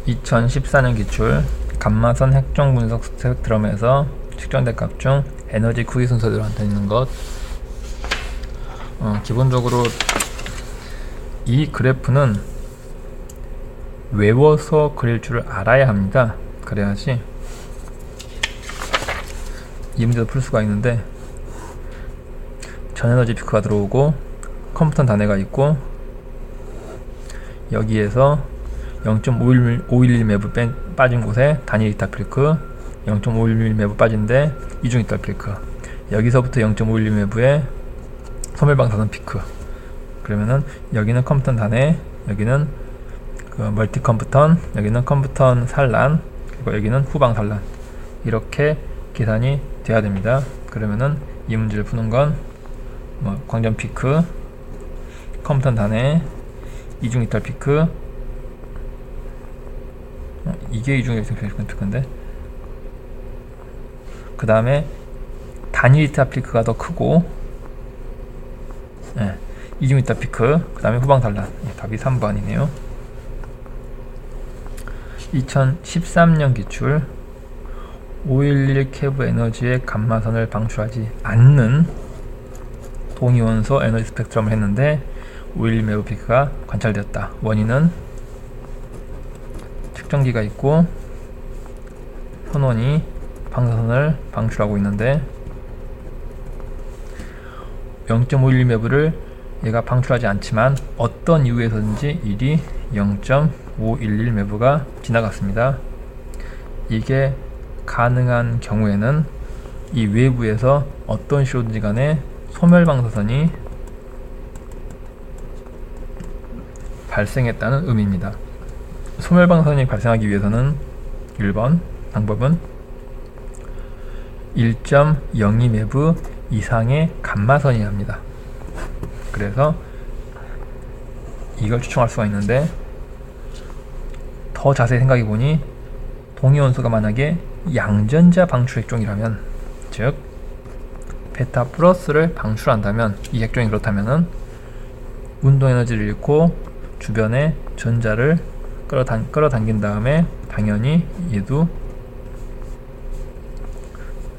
2014년 기출 감마선 핵종 분석 스펙트럼에서 측정된 값 중 에너지 크기 순서대로 나타내는 것. 기본적으로 이 그래프는 외워서 그릴 줄을 알아야 합니다. 그래야지 이 문제도 풀 수가 있는데, 전에너지 피크가 들어오고 컴퓨터 단해가 있고, 여기에서 0.511 매부 빠진 곳에 단일 이탈 피크, 0.511 매부 빠진데 이중 이탈 피크, 여기서부터 0.511 매부에 소멸방사선 피크. 그러면은 여기는 컴퓨터 단해, 여기는 그 멀티 컴퓨턴, 여기는 컴퓨턴 산란, 그리고 여기는 후방 산란. 이렇게 계산이 돼야 됩니다. 그러면은 이 문제를 푸는 건 광전 피크, 컴퓨턴 단해, 이중 이탈 피크, 이게 이중 이탈 피크인데, 그 다음에 단일 이탈 피크가 더 크고, 이중 이탈 피크, 그 다음에 후방 산란. 답이 3번이네요. 2013년 기출 511 케브 에너지의 감마선을 방출하지 않는 동위원소 에너지 스펙트럼을 했는데 511 매부 피크가 관찰되었다. 원인은 측정기가 있고 선원이 방사선을 방출하고 있는데 0.511 매부를 얘가 방출하지 않지만 어떤 이유에서든지 일이 0.511 매부가 지나갔습니다. 이게 가능한 경우에는 이 외부에서 어떤 시로든지 간에 소멸방사선이 발생했다는 의미입니다. 소멸방사선이 발생하기 위해서는 1번 방법은 1.02 매부 이상의 감마선이 합니다. 그래서 이걸 추정할 수가 있는데, 더 자세히 생각해 보니 동위원소가 만약에 양전자 방출 핵종이라면, 즉 베타 플러스를 방출한다면, 이 핵종이 그렇다면은 운동 에너지를 잃고 주변에 전자를 끌어당긴 다음에 당연히 얘도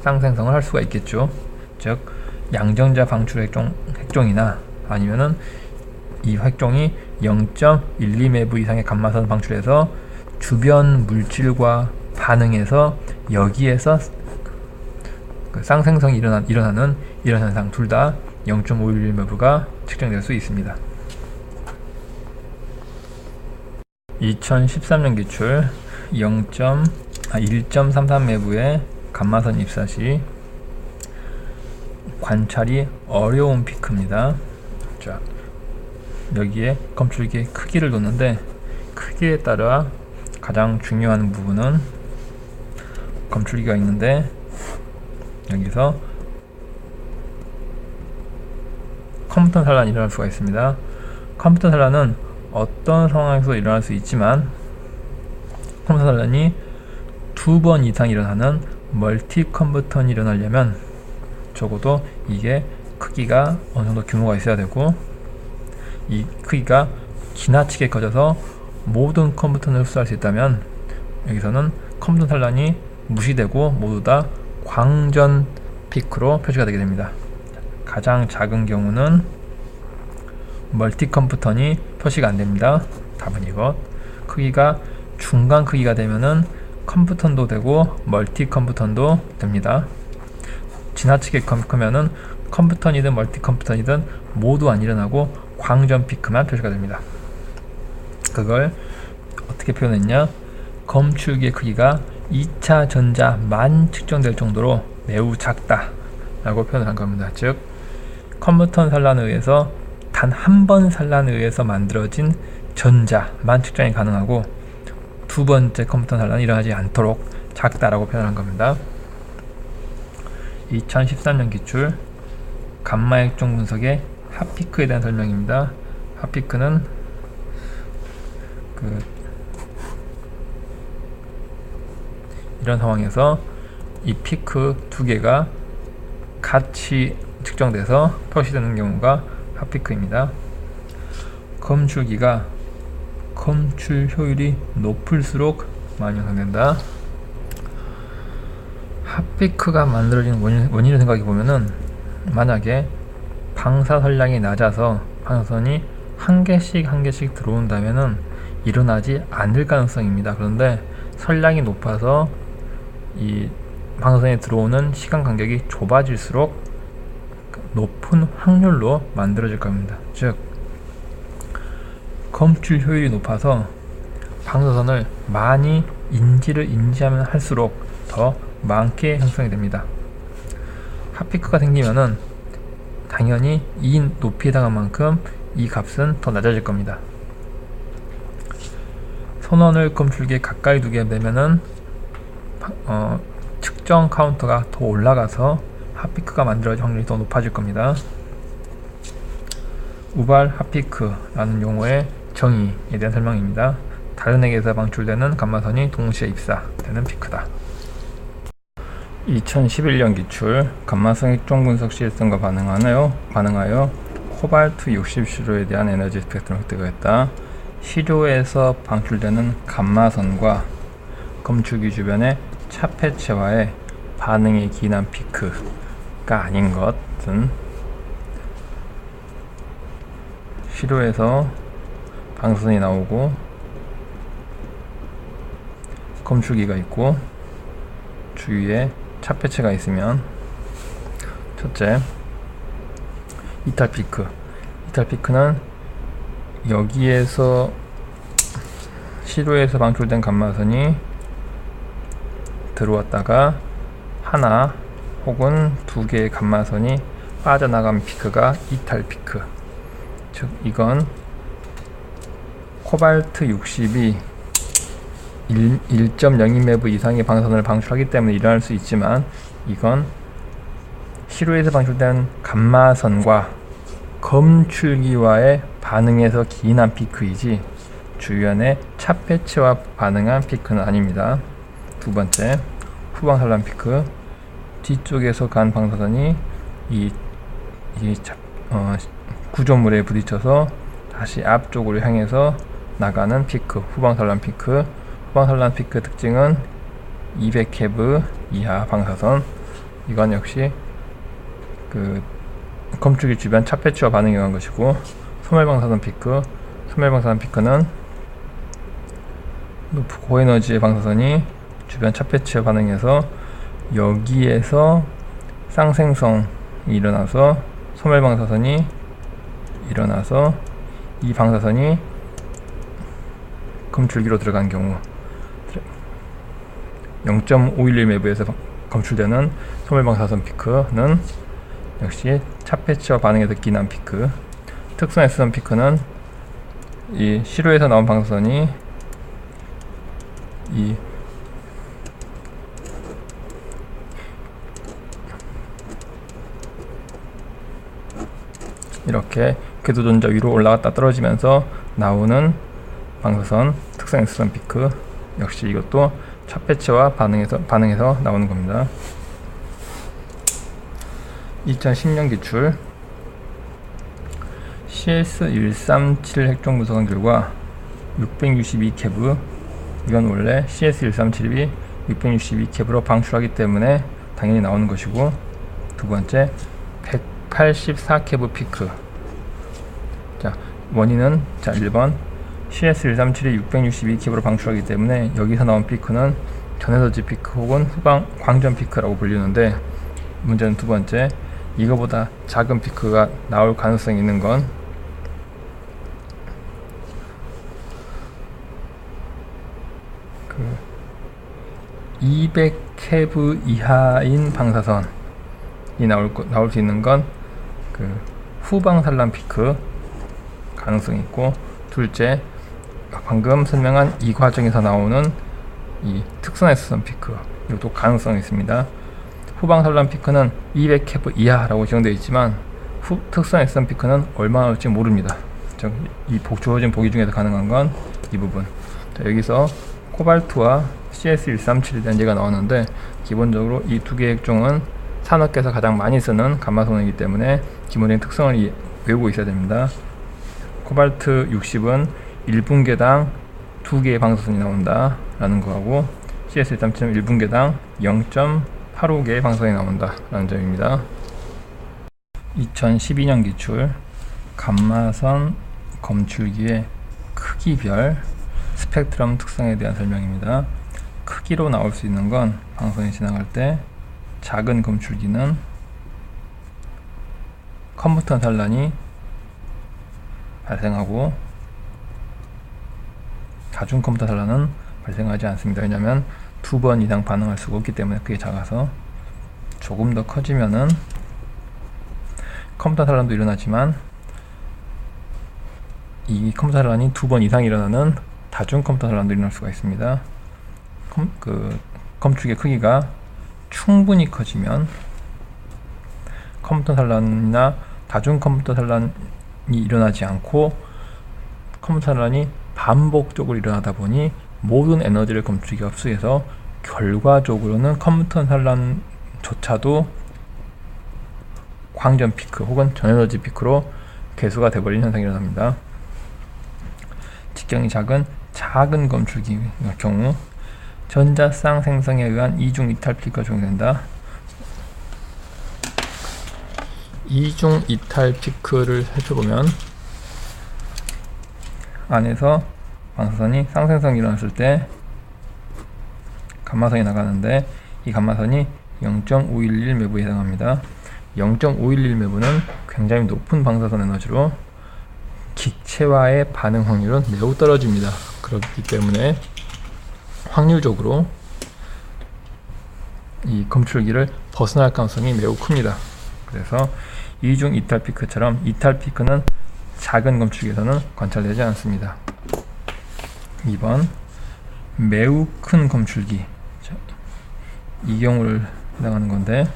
쌍생성을 할 수가 있겠죠. 즉 양전자 방출 핵종이나 아니면은 이 핵종이 0.12 매부 이상의 감마선 방출해서 주변 물질과 반응해서 여기에서 그 쌍생성이 일어나는 이런 현상, 둘 다 0.511 매부가 측정될 수 있습니다. 2013년 기출 1.33 매부의 감마선 입사 시 관찰이 어려운 피크입니다. 자, 여기에 검출기의 크기를 뒀는데, 크기에 따라 가장 중요한 부분은 검출기가 있는데, 여기서 컴퓨터 산란이 일어날 수가 있습니다. 컴퓨터 산란은 어떤 상황에서 일어날 수 있지만, 컴퓨터 산란이 2번 이상 일어나는 멀티 컴퓨턴이 일어나려면 적어도 이게 크기가 어느 정도 규모가 있어야 되고, 이 크기가 지나치게 커져서 모든 컴퓨터를 흡수할 수 있다면 여기서는 컴퓨터 산란이 무시되고 모두 다 광전 피크로 표시가 되게 됩니다. 가장 작은 경우는 멀티 컴퓨턴이 표시가 안 됩니다. 답은 이것. 크기가 중간 크기가 되면은 컴퓨턴도 되고 멀티 컴퓨턴도 됩니다. 지나치게 크면은 컴퓨턴이든 멀티 컴퓨턴이든 모두 안 일어나고 광전 피크만 표시가 됩니다. 그걸 어떻게 표현했냐? 검출기의 크기가 2차 전자만 측정될 정도로 매우 작다 라고 표현을 한 겁니다. 즉 컴퓨터 산란에 의해서 단 한 번 산란에 의해서 만들어진 전자만 측정이 가능하고 두 번째 컴퓨터 산란이 일어나지 않도록 작다라고 표현한 겁니다. 2013년 기출 감마 핵종 분석의 핫피크에 대한 설명입니다. 핫피크는 이런 상황에서 이 피크 두 개가 같이 측정돼서 표시되는 경우가 핫피크입니다. 검출기가 검출 효율이 높을수록 많이 형성된다. 핫피크가 만들어지는 원인을 생각해 보면은, 만약에 방사선량이 낮아서 방사선이 한 개씩 들어온다면은 일어나지 않을 가능성입니다. 그런데 선량이 높아서 이 방사선이 들어오는 시간 간격이 좁아질수록 높은 확률로 만들어질 겁니다. 즉, 검출 효율이 높아서 방사선을 많이 인지하면 할수록 더 많게 형성이 됩니다. 핫피크가 생기면은 당연히 이 높이에 해당한 만큼 이 값은 더 낮아질 겁니다. 선원을 검출기에 가까이 두게 되면은 측정 카운터가 더 올라가서 핫피크가 만들어질 확률이 더 높아질 겁니다. 우발 핫피크라는 용어의 정의에 대한 설명입니다. 다른 액에서 방출되는 감마선이 동시에 입사되는 피크다. 2011년 기출 감마성 핵종 분석 시스템과 반응하여 코발트 60 시료에 대한 에너지 스펙트럼 획득을 했다. 시료에서 방출되는 감마선과 검출기 주변의 차폐체와의 반응에 기인한 피크가 아닌 것은, 시료에서 방사선이 나오고 검출기가 있고 주위에 차폐체가 있으면, 첫째, 이탈 피크는 여기에서 시료에서 방출된 감마선이 들어왔다가 하나 혹은 두 개의 감마선이 빠져나간 피크가 이탈 피크. 즉, 이건 코발트 60이 1.02 MeV 이상의 방사선을 방출하기 때문에 일어날 수 있지만, 이건 시료에서 방출된 감마선과 검출기와의 반응에서 기인한 피크이지 주변의 차폐체와 반응한 피크는 아닙니다. 두 번째, 후방산란 피크. 뒤쪽에서 간 방사선이 구조물에 부딪혀서 다시 앞쪽으로 향해서 나가는 피크, 후방산란 피크. 후방산란 피크 특징은 200 이하 방사선. 이건 역시 검출기 주변 차폐체와 반응이 간 것이고, 소멸방사선 피크는 고에너지의 방사선이 주변 차폐체와 반응해서 여기에서 쌍생성이 일어나서 소멸방사선이 일어나서 이 방사선이 검출기로 들어간 경우, 0.511 MeV에서 검출되는 소멸방사선 피크는 역시 차폐체와 반응에서 기인한 피크. 특성 S선 피크는 이 시료에서 나온 방사선이 이렇게 궤도전자 위로 올라갔다 떨어지면서 나오는 방사선, 특성 S선 피크. 역시 이것도 차폐체와 반응해서 나오는 겁니다. 2010년 기출 CS137 핵종 분석한 결과 662 케브, 이건 원래 CS137이 662 케브로 방출하기 때문에 당연히 나오는 것이고, 두 번째, 184 케브 피크. 자, 원인은 1번 CS137이 662 케브로 방출하기 때문에 여기서 나온 피크는 전해서지 피크 혹은 후방 광전 피크라고 불리는데, 문제는 두 번째, 이거보다 작은 피크가 나올 가능성이 있는 건 200 케브 이하인 방사선이 나올 수 있는 건 후방산란 피크 가능성이 있고, 둘째, 방금 설명한 이 과정에서 나오는 이 특성 S선 피크, 이것도 가능성이 있습니다. 후방산란 피크는 200 케브 이하라고 지정되어 있지만 특성 S선 피크는 얼마나 올지 모릅니다. 즉, 이 주어진 보기 중에서 가능한 건 이 부분. 자, 여기서 코발트와 CS137에 대한 예가 나왔는데, 기본적으로 이 두 개의 핵종은 산업계에서 가장 많이 쓰는 감마선이기 때문에 기본적인 특성을 외우고 있어야 됩니다. 코발트 60은 1분계당 2개의 방사선이 나온다 라는 거하고 CS 1.1분계당 0.85개의 방사선이 나온다 라는 점입니다. 2012년 기출 감마선 검출기의 크기별 스펙트럼 특성에 대한 설명입니다. 크기로 나올 수 있는 건 방사선이 지나갈 때 작은 검출기는 컴퓨터 산란이 발생하고 다중 컴퓨터 산란은 발생하지 않습니다. 왜냐하면 2번 이상 반응할 수가 없기 때문에 그게 작아서 조금 더 커지면은 컴퓨터 산란도 일어나지만 이 컴퓨터 산란이 2번 이상 일어나는 다중 컴퓨터 산란도 일어날 수가 있습니다. 검출기의 크기가 충분히 커지면 컴퓨터 산란이나 다중 컴퓨터 산란이 일어나지 않고 컴퓨터 산란이 반복적으로 일어나다 보니 모든 에너지를 검출기가 흡수해서 결과적으로는 컴퓨터 산란조차도 광전 피크 혹은 전에너지 피크로 개수가 돼버리는 현상이 일어납니다. 직경이 작은 검출기의 경우 전자쌍 생성에 의한 이중 이탈 피크가 적용된다. 이중 이탈 피크를 살펴보면 안에서 방사선이 쌍생성이 일어났을 때 감마선이 나가는데 이 감마선이 0.511 매부에 해당합니다. 0.511 매부는 굉장히 높은 방사선 에너지로 기체와의 반응 확률은 매우 떨어집니다. 그렇기 때문에 확률적으로 이 검출기를 벗어날 가능성이 매우 큽니다. 그래서 이중 이탈 피크처럼 이탈 피크는 작은 검출기에서는 관찰되지 않습니다. 2번 매우 큰 검출기, 이 경우를 해당하는 건데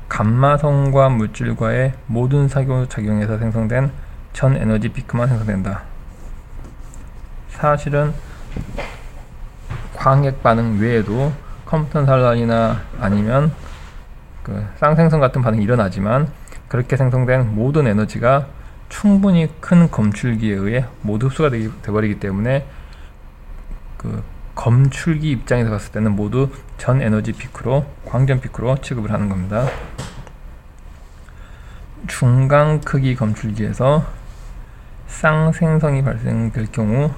감마선과 물질과의 모든 상호작용에서 생성된 전 에너지 피크만 생성된다. 사실은 광핵 반응 외에도 컴퓨터 산란이나 아니면 쌍생성 같은 반응이 일어나지만 그렇게 생성된 모든 에너지가 충분히 큰 검출기에 의해 모두 흡수가 되버리기 때문에 검출기 입장에서 봤을 때는 모두 전 에너지 피크로 광전 피크로 취급을 하는 겁니다. 중간 크기 검출기에서 쌍생성이 발생될 경우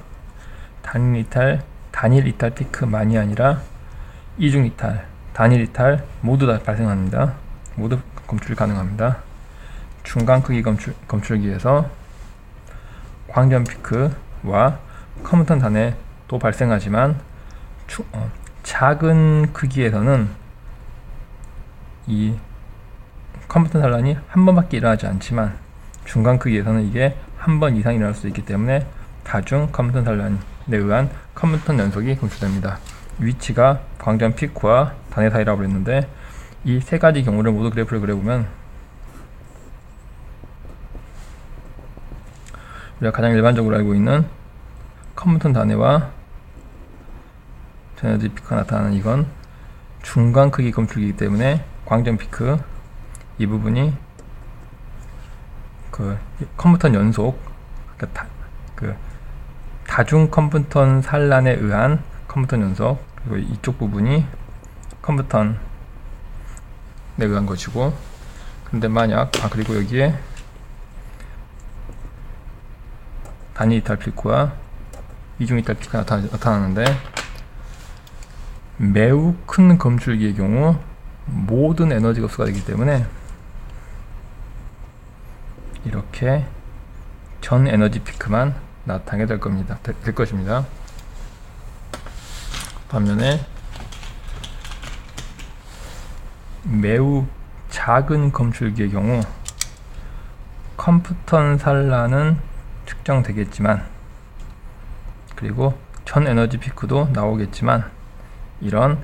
단일 이탈 피크만이 아니라 이중 이탈, 단일 이탈 모두 다 발생합니다. 모두 검출 가능합니다. 중간 크기 검출기에서 광전 피크와 컴퓨터 단해도 발생하지만 작은 크기에서는 이 컴퓨터 산란이 한 번밖에 일어나지 않지만 중간 크기에서는 이게 한 번 이상 일어날 수 있기 때문에 다중 컴퓨터 산란에 의한 컴퓨터 연속이 검출됩니다. 위치가 광전 피크와 단해 사이라고 했는데 이 세 가지 경우를 모두 그래프를 그려보면 우리가 가장 일반적으로 알고 있는 컴퓨터 단해와 전에너지 피크가 나타나는 이건 중간 크기 검출기이기 때문에 광전 피크 이 부분이 컴퓨터 연속 다중 컴퓨터 산란에 의한 컴퓨터 연속 그리고 이쪽 부분이 컴퓨터에 의한 것이고 근데 만약 그리고 여기에 단일 이탈 피크와 이중 이탈 피크가 나타나는데 매우 큰 검출기의 경우 모든 에너지가 흡수가 되기 때문에 이렇게 전 에너지 피크만 나타나게 될 것입니다. 반면에 매우 작은 검출기의 경우 컴퓨터 산란은 측정되겠지만 그리고 전 에너지 피크도 나오겠지만 이런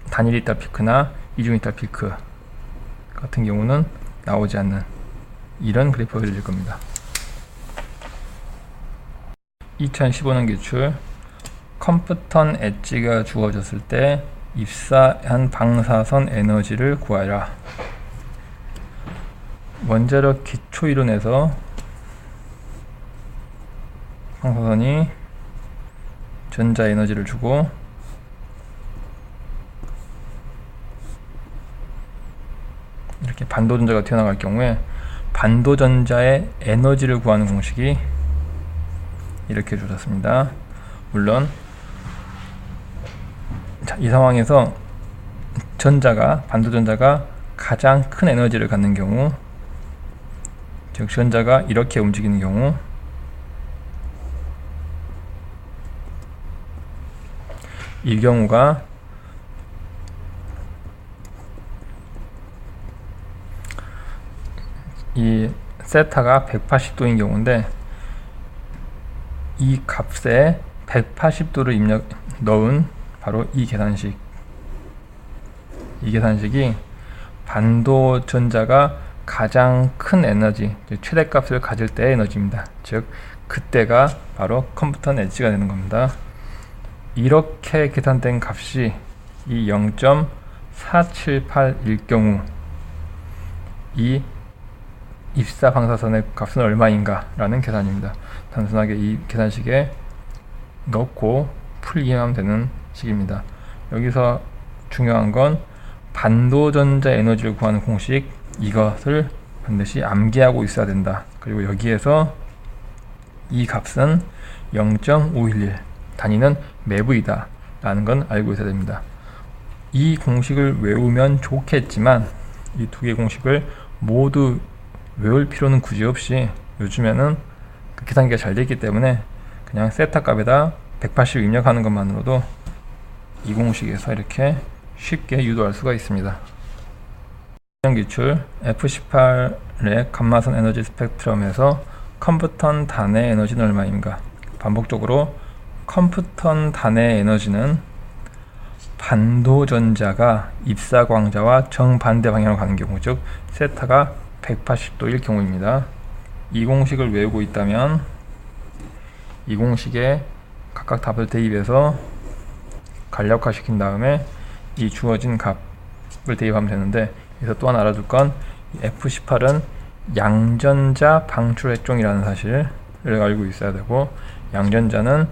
단일 이탈 피크나 이중 이탈 피크 같은 경우는 나오지 않는 이런 그래프가 그려질 겁니다. 2015년 기출 컴퓨터 엣지가 주어졌을 때 입사한 방사선 에너지를 구하라. 원자력 기초이론에서 방사선이 전자 에너지를 주고 이렇게 반도전자가 튀어나갈 경우에 반도전자의 에너지를 구하는 공식이 이렇게 주어졌습니다. 물론 이 상황에서 반도전자가 가장 큰 에너지를 갖는 경우, 즉 전자가 이렇게 움직이는 경우, 이 경우가 이 세타가 180도인 경우인데, 이 값에 180도를 넣은 바로 이 계산식이 반도전자가 가장 큰 에너지, 최대값을 가질 때의 에너지입니다. 즉 그때가 바로 컴퓨턴 엣지가 되는 겁니다. 이렇게 계산된 값이 이 0.4781일 경우 이 입사 방사선의 값은 얼마인가 라는 계산입니다. 단순하게 이 계산식에 넣고 풀기만 하면 되는 식입니다. 여기서 중요한 건 반도전자 에너지를 구하는 공식, 이것을 반드시 암기하고 있어야 된다. 그리고 여기에서 이 값은 0.511, 단위는 매부이다 라는 건 알고 있어야 됩니다. 이 공식을 외우면 좋겠지만 이 두 개의 공식을 모두 외울 필요는 굳이 없이 요즘에는 그 계산기가 잘 되어 있기 때문에 그냥 세타 값에다 180 입력하는 것만으로도 이 공식에서 이렇게 쉽게 유도할 수가 있습니다. 기출 F18의 감마선 에너지 스펙트럼에서 컴퓨턴 단의 에너지는 얼마인가? 반복적으로 컴퓨턴 단의 에너지는 반도전자가 입사광자와 정반대 방향으로 가는 경우, 즉 세타가 180도일 경우입니다. 이 공식을 외우고 있다면 이 공식에 각각 답을 대입해서 간략화 시킨 다음에 이 주어진 값을 대입하면 되는데, 여기서 또 하나 알아둘 건 F18은 양전자 방출 핵종이라는 사실을 알고 있어야 되고, 양전자는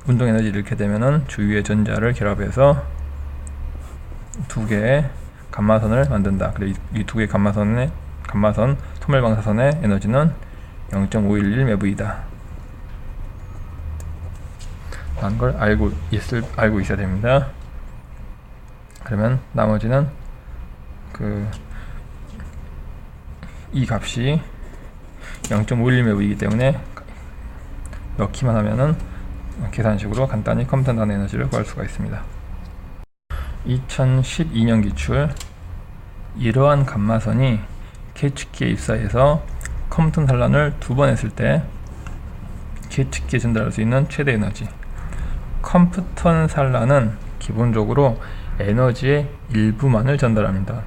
운동 에너지를 잃게 되면은 주위의 전자를 결합해서 두 개의 감마선을 만든다. 그래서 이 두 개의 감마선 소멸 방사선의 에너지는 0.511 매부이다 라는 걸 알고 있어야 됩니다. 그러면 나머지는 이 값이 0.511 매부이기 때문에 넣기만 하면은 계산식으로 간단히 컴퓨터 단 에너지를 구할 수가 있습니다. 2012년 기출, 이러한 감마선이 계측기에 입사해서 컴퓨터 산란을 2번 했을 때 계측기에 전달할 수 있는 최대 에너지. 컴퓨터 산란은 기본적으로 에너지의 일부만을 전달합니다.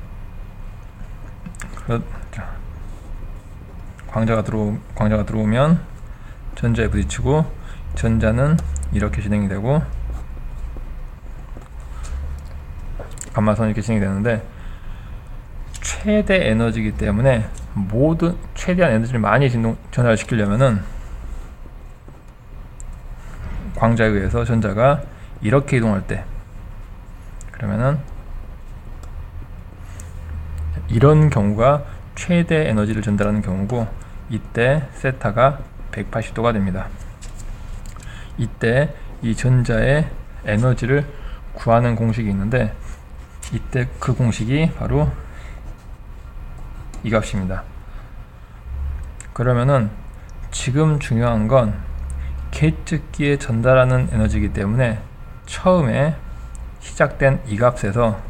광자가 들어오면 전자에 부딪히고 전자는 이렇게 진행이 되고 감마선이 이렇게 진행이 되는데, 최대 에너지이기 때문에 최대한 에너지를 많이 전달시키려면은 광자에 의해서 전자가 이렇게 이동할 때, 그러면은 이런 경우가 최대 에너지를 전달하는 경우고, 이때 세타가 180도가 됩니다. 이때 이 전자의 에너지를 구하는 공식이 있는데, 이때 그 공식이 바로 이 값입니다. 그러면은 지금 중요한 건 계측기에 전달하는 에너지이기 때문에 처음에 시작된 이 값에서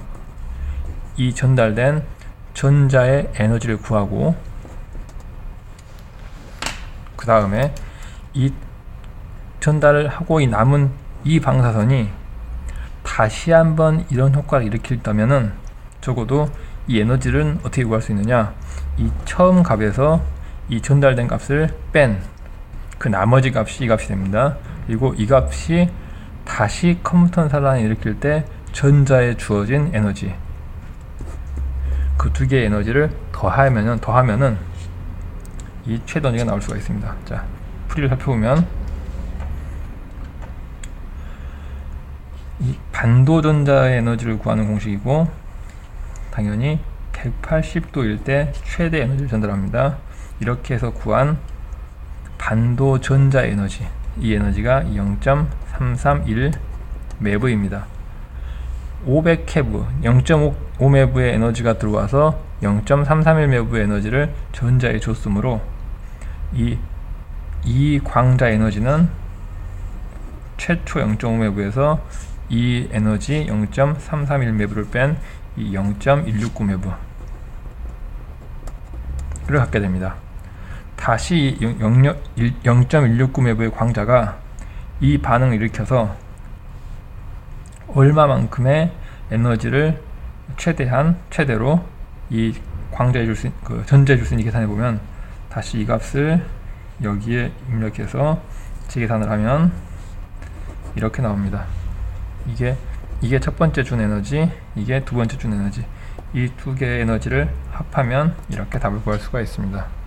이 전달된 전자의 에너지를 구하고, 그 다음에 이 전달을 하고 남은 이 방사선이 다시 한번 이런 효과를 일으킨다면은 적어도 이 에너지를 어떻게 구할 수 있느냐, 이 처음 값에서 이 전달된 값을 뺀 그 나머지 값이 이 값이 됩니다. 그리고 이 값이 다시 컴퓨터 산란을 일으킬 때 전자에 주어진 에너지, 그 두 개의 에너지를 더하면은 이 최대 에너지가 나올 수가 있습니다. 자, 풀이를 살펴보면 이 반도전자의 에너지를 구하는 공식이고, 당연히 180도일 때 최대 에너지를 전달합니다. 이렇게 해서 구한 반도전자 에너지, 이 에너지가 0.331 메브입니다. 500케브, 0.5 메브의 에너지가 들어와서 0.331 메브의 에너지를 전자에 줬으므로 이 광자 에너지는 최초 0.5 메브에서 이 에너지 0.331 메브를 뺀 이 0.169 메브를 갖게 됩니다. 다시 0.169 메브의 광자가 이 반응을 일으켜서 얼마만큼의 에너지를 최대로 이 광자에 줄 수, 전자에 줄 수 있는 계산해 보면, 다시 이 값을 여기에 입력해서 재계산을 하면 이렇게 나옵니다. 이게 첫 번째 준 에너지, 이게 두 번째 준 에너지, 이 두 개의 에너지를 합하면 이렇게 답을 구할 수가 있습니다.